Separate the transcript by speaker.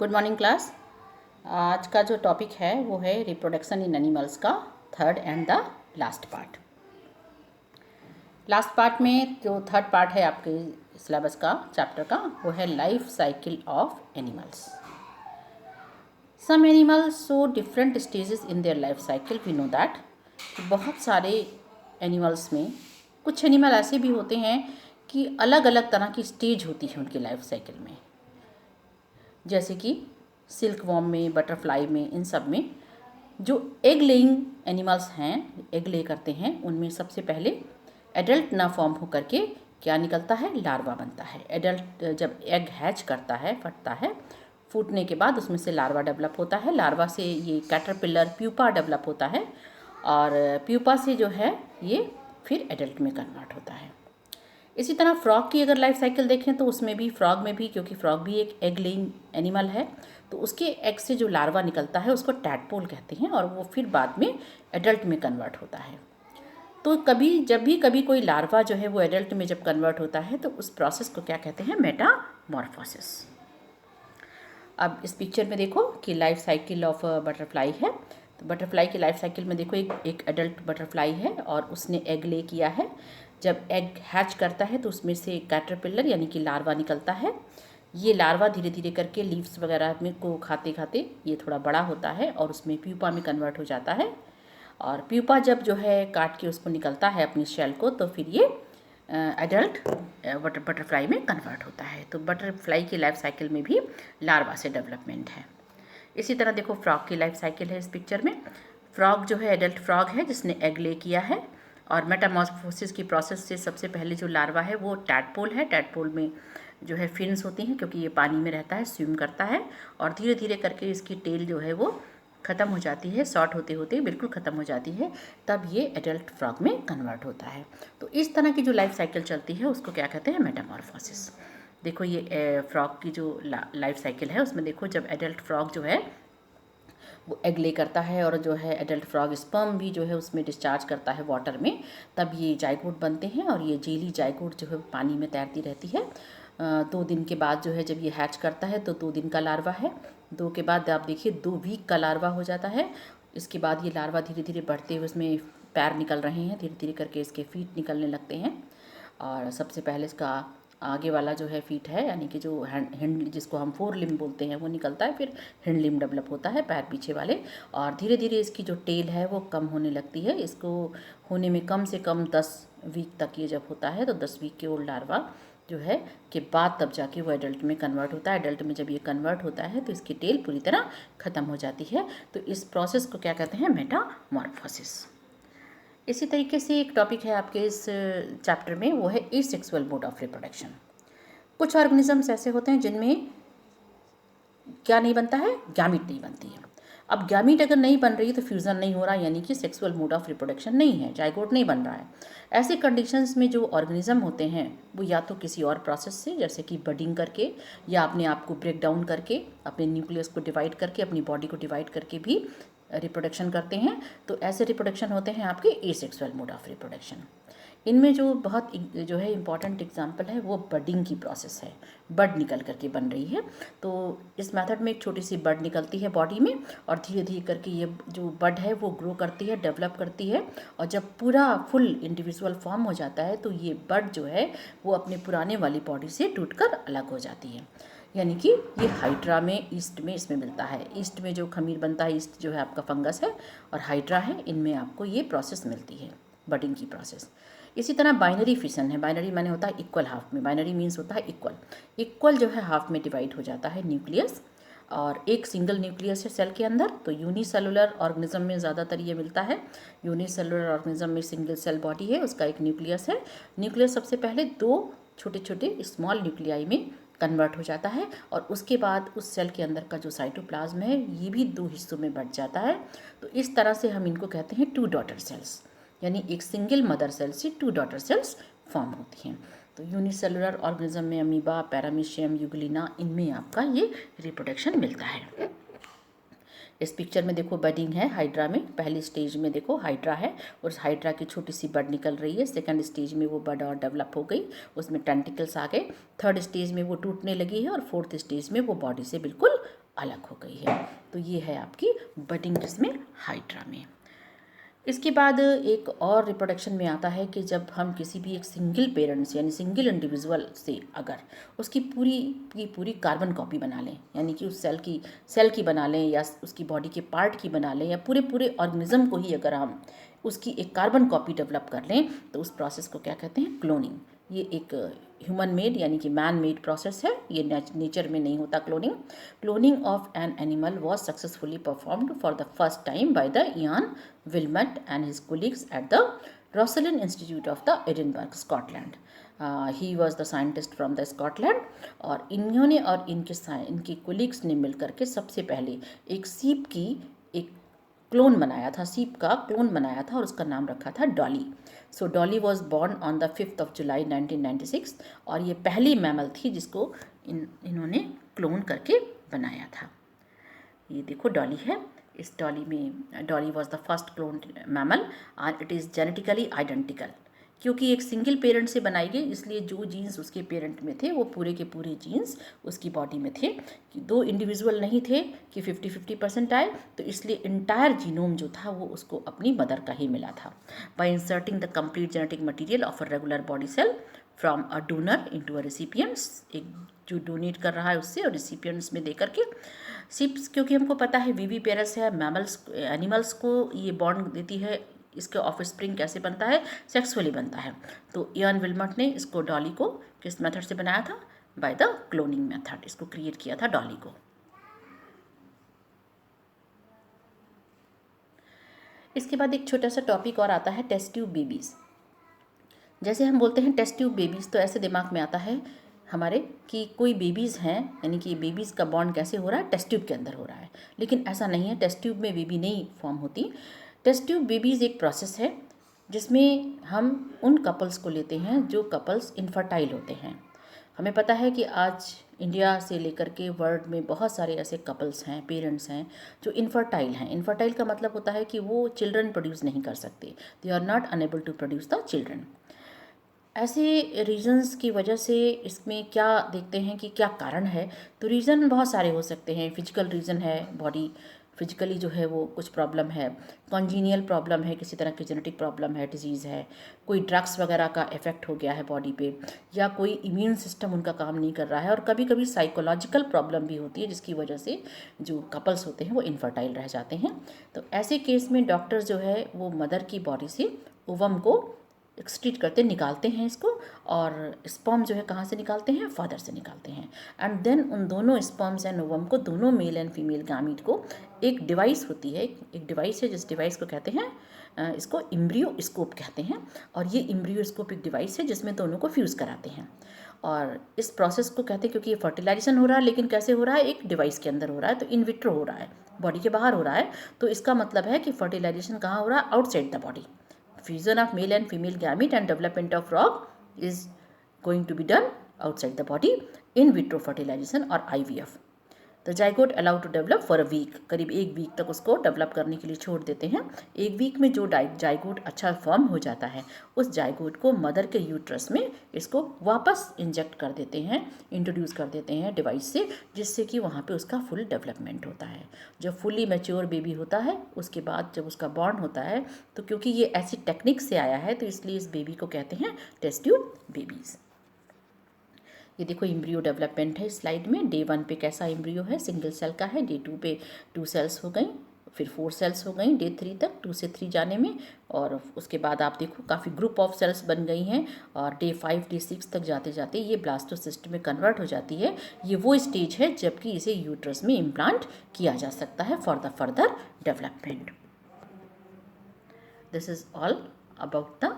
Speaker 1: Good morning class. आज का जो टॉपिक है वो है रिप्रोडक्शन इन एनिमल्स का third and the last part. Last part में जो थर्ड पार्ट है आपके सिलेबस का चैप्टर का वो है life cycle of animals. Some animals show different stages in their life cycle. We know that बहुत सारे एनिमल्स में कुछ एनिमल ऐसे भी होते हैं कि अलग अलग तरह की स्टेज होती है उनकी लाइफ साइकिल में, जैसे कि सिल्क वॉर्म में, बटरफ्लाई में, इन सब में जो एग लेइंग एनिमल्स हैं, एग ले करते हैं, उनमें सबसे पहले एडल्ट ना फॉर्म होकर के क्या निकलता है, लार्वा बनता है। एडल्ट जब एग हैच करता है, फटता है, फूटने के बाद उसमें से लार्वा डेवलप होता है। लार्वा से ये कैटरपिलर प्यूपा डेवलप होता है और प्यूपा से जो है ये फिर एडल्ट में कन्वर्ट होता है। इसी तरह फ्रॉग की अगर लाइफ साइकिल देखें तो उसमें भी, फ्रॉग में भी, क्योंकि फ्रॉग भी एक एग लेइंग एनिमल है, तो उसके एग से जो लार्वा निकलता है उसको टैडपोल कहते हैं और वो फिर बाद में एडल्ट में कन्वर्ट होता है। तो जब भी कभी कोई लार्वा जो है वो एडल्ट में जब कन्वर्ट होता है तो उस प्रोसेस को क्या कहते हैं, मेटामॉर्फोसिस। अब इस पिक्चर में देखो कि लाइफ साइकिल ऑफ बटरफ्लाई है। तो बटरफ्लाई की लाइफ साइकिल में देखो एक एडल्ट बटरफ्लाई है और उसने एग ले किया है। जब एग हैच करता है तो उसमें से कैटरपिलर यानी कि लार्वा निकलता है। ये लार्वा धीरे धीरे करके लीव्स वगैरह में को खाते खाते ये थोड़ा बड़ा होता है और उसमें प्यूपा में कन्वर्ट हो जाता है। और प्यूपा जब जो है काट के उसको निकलता है अपनी शेल को, तो फिर ये एडल्ट बटरफ्लाई में कन्वर्ट होता है। तो बटरफ्लाई की लाइफ साइकिल में भी लार्वा से डेवलपमेंट है। इसी तरह देखो फ्रॉग की लाइफ साइकिल है इस पिक्चर में। फ्रॉग जो है एडल्ट फ्रॉग है जिसने एग ले किया है और मेटामॉर्फोसिस की प्रोसेस से सबसे पहले जो लार्वा है वो टैडपोल है। टैडपोल में जो है फिन्स होती हैं क्योंकि ये पानी में रहता है, स्विम करता है और धीरे धीरे करके इसकी टेल जो है वो ख़त्म हो जाती है, शॉर्ट होते होते बिल्कुल ख़त्म हो जाती है, तब ये एडल्ट फ्रॉग में कन्वर्ट होता है। तो इस तरह की जो लाइफ साइकिल चलती है उसको क्या कहते हैं, मेटामॉर्फोसिस। देखो ये फ्रॉग की जो लाइफ साइकिल है उसमें देखो जब एडल्ट फ्रॉग जो है वो एग ले करता है और जो है एडल्ट फ्रॉग स्पर्म भी जो है उसमें डिस्चार्ज करता है वाटर में, तब ये जाइगोट बनते हैं और ये जेली जाइगोट जो है पानी में तैरती रहती है। 2 दिन के बाद जो है जब ये हैच करता है तो 2 दिन का लार्वा है। 2 के बाद आप देखिए 2 वीक का लार्वा हो जाता है। इसके बाद ये लार्वा धीरे धीरे बढ़ते हुए उसमें पैर निकल रहे हैं, धीरे धीरे करके इसके फीट निकलने लगते हैं और सबसे पहले इसका आगे वाला जो है फीट है यानी कि जो हैंड जिसको हम 4 लिम्ब बोलते हैं वो निकलता है, फिर हैंड लिम्ब डेवलप होता है, पैर पीछे वाले, और धीरे धीरे इसकी जो टेल है वो कम होने लगती है। इसको होने में कम से कम 10 वीक तक ये जब होता है तो 10 वीक के ओल्ड लार्वा जो है के बाद तब जाके वो एडल्ट में कन्वर्ट होता है। एडल्ट में जब ये कन्वर्ट होता है तो इसकी टेल पूरी तरह ख़त्म हो जाती है। तो इस प्रोसेस को क्या कहते हैं, मेटामॉर्फोसिस। इसी तरीके से एक टॉपिक है आपके इस चैप्टर में, वो है एसेक्सुअल मोड ऑफ रिप्रोडक्शन। कुछ ऑर्गेनिजम्स ऐसे होते हैं जिनमें क्या नहीं बनता है, गैमीट नहीं बनती है। अब गैमीट अगर नहीं बन रही है तो फ्यूज़न नहीं हो रहा, यानी कि सेक्सुअल मोड ऑफ रिप्रोडक्शन नहीं है, जाइगोट नहीं बन रहा है। ऐसे कंडीशंस में जो ऑर्गेनिज्म होते हैं वो या तो किसी और प्रोसेस से, जैसे कि बडिंग करके या अपने आप को ब्रेक डाउन करके, अपने न्यूक्लियस को डिवाइड करके, अपनी बॉडी को डिवाइड करके भी रिप्रोडक्शन करते हैं। तो ऐसे रिप्रोडक्शन होते हैं आपके एसेक्सुअल मोड ऑफ रिप्रोडक्शन। इनमें जो बहुत जो है इम्पॉर्टेंट एग्जांपल है वो बडिंग की प्रोसेस है, बड निकल करके बन रही है। तो इस मेथड में एक छोटी सी बड निकलती है बॉडी में और धीरे धीरे करके ये जो बड है वो ग्रो करती है, डेवलप करती है, और जब पूरा फुल इंडिविजुअल फॉर्म हो जाता है तो ये बड जो है वो अपने पुराने वाली बॉडी से टूटकर अलग हो जाती है। यानी कि ये हाइड्रा में, ईस्ट में इसमें मिलता है। ईस्ट में जो खमीर बनता है, ईस्ट जो है आपका फंगस है और हाइड्रा है, इनमें आपको ये प्रोसेस मिलती है, बडिंग की प्रोसेस। इसी तरह बाइनरी फिशन है। बाइनरी माने होता है इक्वल हाफ में, बाइनरी मीन्स होता है इक्वल। इक्वल जो है हाफ में डिवाइड हो जाता है न्यूक्लियस, और एक सिंगल न्यूक्लियस है सेल के अंदर। तो यूनिसेलुलर ऑर्गेनिज्म में ज़्यादातर ये मिलता है। यूनिसेलुलर ऑर्गेनिज्म में सिंगल सेल बॉडी है, उसका एक न्यूक्लियस है। न्यूक्लियस सबसे पहले 2 छोटे छोटे स्मॉल न्यूक्लियाई में कन्वर्ट हो जाता है और उसके बाद उस सेल के अंदर का जो साइटोप्लाज्म है ये भी 2 हिस्सों में बंट जाता है। तो इस तरह से हम इनको कहते हैं 2 डॉटर सेल्स, यानी एक सिंगल मदर सेल से 2 डॉटर सेल्स फॉर्म होती हैं। तो यूनिसेलुलर ऑर्गेनिज्म में अमीबा, पैरामीशियम, यूग्लिना, इनमें आपका ये रिप्रोडक्शन मिलता है। इस पिक्चर में देखो बडिंग है हाइड्रा में। पहली स्टेज में देखो हाइड्रा है और उस हाइड्रा की छोटी सी बड निकल रही है। सेकंड स्टेज में वो बड और डेवलप हो गई, उसमें टेंटिकल्स आ गए। थर्ड स्टेज में वो टूटने लगी है और फोर्थ स्टेज में वो बॉडी से बिल्कुल अलग हो गई है। तो ये है आपकी बडिंग किसमें, हाइड्रा में। इसके बाद एक और रिप्रोडक्शन में आता है कि जब हम किसी भी एक सिंगल पेरेंट्स यानी सिंगल इंडिविजुअल से अगर उसकी पूरी की पूरी कार्बन कॉपी बना लें, यानी कि उस सेल की बना लें या उसकी बॉडी के पार्ट की बना लें या पूरे पूरे ऑर्गेनिज्म को ही अगर हम उसकी एक कार्बन कॉपी डेवलप कर लें तो उस प्रोसेस को क्या कहते हैं, क्लोनिंग। ये एक ह्यूमन मेड यानी कि मैन मेड प्रोसेस है, ये नेचर में नहीं होता cloning. Cloning of an animal was successfully performed for the first time by the Ian Wilmut and his colleagues at the Roslin Institute of the Edinburgh, Scotland. He was the scientist from the Scotland और इन्होंने और इनके colleagues ने मिलकर के सबसे पहले एक सीप की एक क्लोन बनाया था, सीप का क्लोन बनाया था और उसका नाम रखा था Dolly. So Dolly was born on the 5 July 1996 और ये पहली मैमल थी जिसको इन्होंने क्लोन करके बनाया था। ये देखो डॉली है, इस डॉली में Dolly was the first clone mammal और इट इज़ जेनेटिकली आइडेंटिकल। क्योंकि एक सिंगल पेरेंट से बनाई गई इसलिए जो जीन्स उसके पेरेंट में थे वो पूरे के पूरे जीन्स उसकी बॉडी में थे। कि दो इंडिविजुअल नहीं थे कि 50-50% आए, तो इसलिए इंटायर जीनोम जो था वो उसको अपनी मदर का ही मिला था। By inserting the complete genetic material of a regular body cell from a donor into a recipients, एक जो डोनेट कर रहा है उससे और रिसिपिएंट्स में देकर के सिप्स, क्योंकि हमको पता है वीवी पेरस है, मैमल्स एनिमल्स को ये बॉन्ड देती है। इसके ऑफस्प्रिंग कैसे बनता है, सेक्सुअली बनता है। तो इयान विल्मट ने इसको डॉली को किस मेथड से बनाया था, बाय द क्लोनिंग मेथड, इसको क्रिएट किया था डॉली को। इसके बाद एक छोटा सा टॉपिक और आता है टेस्ट ट्यूब बेबीज़। जैसे हम बोलते हैं टेस्ट ट्यूब बेबीज़ तो ऐसे दिमाग में आता है हमारे कि कोई बेबीज़ हैं, यानी कि बेबीज़ का बॉन्ड कैसे हो रहा है, टेस्ट ट्यूब के अंदर हो रहा है। लेकिन ऐसा नहीं है, टेस्ट ट्यूब में बेबी नहीं फॉर्म होती। टेस्ट ट्यूब बेबीज़ एक प्रोसेस है जिसमें हम उन कपल्स को लेते हैं जो कपल्स इनफर्टाइल होते हैं। हमें पता है कि आज इंडिया से लेकर के वर्ल्ड में बहुत सारे ऐसे कपल्स हैं, पेरेंट्स हैं जो इनफर्टाइल हैं। इनफर्टाइल का मतलब होता है कि वो चिल्ड्रन प्रोड्यूस नहीं कर सकते, they are not unable to produce the children. ऐसे रीज़न्स की वजह से इसमें क्या देखते हैं कि क्या कारण है, तो रीज़न बहुत सारे हो सकते हैं। फिजिकल रीज़न है, बॉडी फिजिकली जो है वो कुछ प्रॉब्लम है, कॉन्जीनियल प्रॉब्लम है, किसी तरह की जेनेटिक प्रॉब्लम है, डिजीज़ है, कोई ड्रग्स वगैरह का इफेक्ट हो गया है बॉडी पे, या कोई इम्यून सिस्टम उनका काम नहीं कर रहा है, और कभी कभी साइकोलॉजिकल प्रॉब्लम भी होती है जिसकी वजह से जो कपल्स होते हैं वो इनफर्टाइल रह जाते हैं। तो ऐसे केस में डॉक्टर्स जो है वो मदर की बॉडी से ओवम को एक्सट्रीट करते निकालते हैं इसको, और स्पर्म जो है कहाँ से निकालते हैं, फादर से निकालते हैं। एंड देन उन दोनों स्पर्म्स एंड ओवम को, दोनों मेल एंड फीमेल गैमीट को, एक डिवाइस होती है, एक डिवाइस है जिस डिवाइस को कहते हैं इसको एम्ब्रियोस्कोप कहते हैं। और ये एम्ब्रियोस्कोप एक डिवाइस है जिसमें दोनों को फ्यूज़ कराते हैं। और इस प्रोसेस को कहते हैं, क्योंकि ये फर्टिलाइजेशन हो रहा है लेकिन कैसे हो रहा है, एक डिवाइस के अंदर हो रहा है, तो इन विट्रो हो रहा है, बॉडी के बाहर हो रहा है। तो इसका मतलब है कि फर्टिलाइजेशन कहाँ हो रहा है, outside the body. Fusion of male and female gamete and development of frog is going to be done outside the body, in vitro fertilization or IVF. The zygote allowed to develop for a week, करीब एक week तक उसको develop करने के लिए छोड़ देते हैं। एक वीक में जो जाइगोट अच्छा फॉर्म हो जाता है उस जाइगोट को मदर के यूट्रस में इसको वापस इंजेक्ट कर देते हैं, इंट्रोड्यूस कर देते हैं डिवाइस से, जिससे कि वहाँ पे उसका फुल डेवलपमेंट होता है। जब फुली मैच्योर बेबी होता है उसके बाद जब उसका बॉर्न होता है, तो क्योंकि ये ऐसी टेक्निक से आया है तो इसलिए इस बेबी को कहते हैं टेस्ट ट्यूब बेबीज़। ये देखो एम्ब्रियो डेवलपमेंट है स्लाइड में। डे 1 पे कैसा एम्ब्रियो है, सिंगल सेल का है। डे 2 पे 2 सेल्स हो गई, फिर 4 सेल्स हो गई डे 3 तक, 2 से 3 जाने में, और उसके बाद आप देखो काफ़ी ग्रुप ऑफ सेल्स बन गई हैं, और डे 5 डे 6 तक जाते जाते ये ब्लास्टोसिस्ट में कन्वर्ट हो जाती है। ये वो स्टेज है जबकि इसे यूट्रस में इम्प्लांट किया जा सकता है for the further development. This is all about the